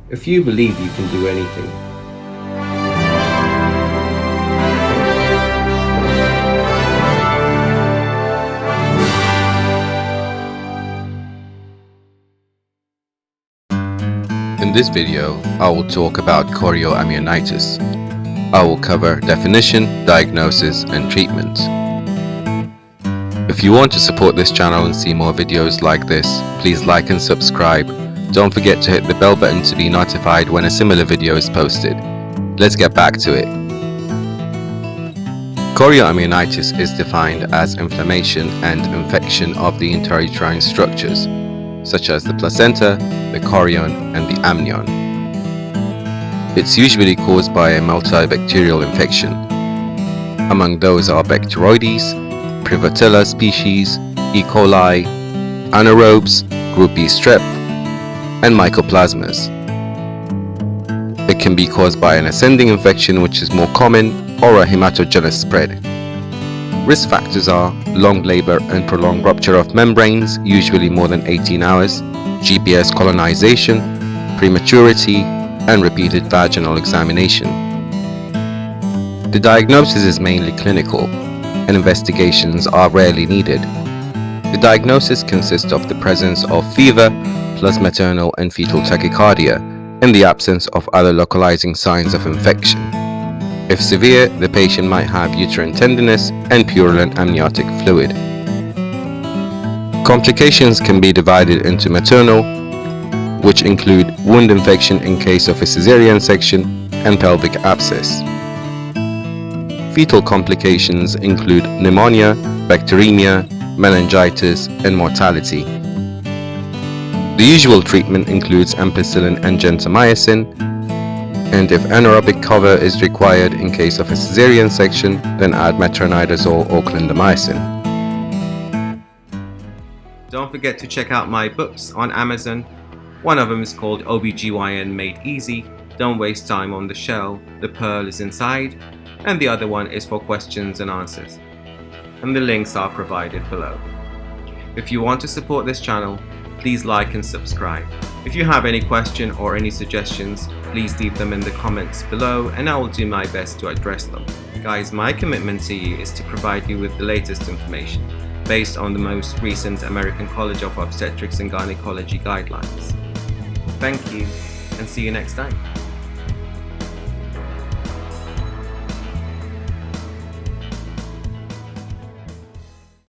if you believe you can do anything. In this video, I will talk about chorioamnionitis. I will cover definition, diagnosis, and treatment. If you want to support this channel and see more videos like this, please like and subscribe. Don't forget to hit the bell button to be notified when a similar video is posted. Let's get back to it. Chorioamnionitis is defined as inflammation and infection of the intrauterine structures, such as the placenta, the chorion, and the amnion. It's usually caused by a multibacterial infection. Among those are Bacteroides, Prevotella species, E. coli, anaerobes, Group B strep, and mycoplasmas. It can be caused by an ascending infection, which is more common, or a hematogenous spread. Risk factors are long labor and prolonged rupture of membranes, usually more than 18 hours, GPS colonization, prematurity, and repeated vaginal examination. The diagnosis is mainly clinical, and investigations are rarely needed. The diagnosis consists of the presence of fever plus maternal and fetal tachycardia in the absence of other localizing signs of infection. If severe, the patient might have uterine tenderness and purulent amniotic fluid. Complications can be divided into maternal, which include wound infection in case of a cesarean section, and pelvic abscess. Fetal complications include pneumonia, bacteremia, meningitis, and mortality. The usual treatment includes ampicillin and gentamicin, and if anaerobic cover is required in case of a cesarean section, then add metronidazole or clindamycin. Don't forget to check out my books on Amazon. One of them is called OBGYN Made Easy, Don't Waste Time on the Shell, The Pearl is Inside, and the other one is for questions and answers. And the links are provided below. If you want to support this channel, please like and subscribe. If you have any question or any suggestions, please leave them in the comments below and I will do my best to address them. Guys, my commitment to you is to provide you with the latest information based on the most recent American College of Obstetrics and Gynecology guidelines. Thank you and see you next time.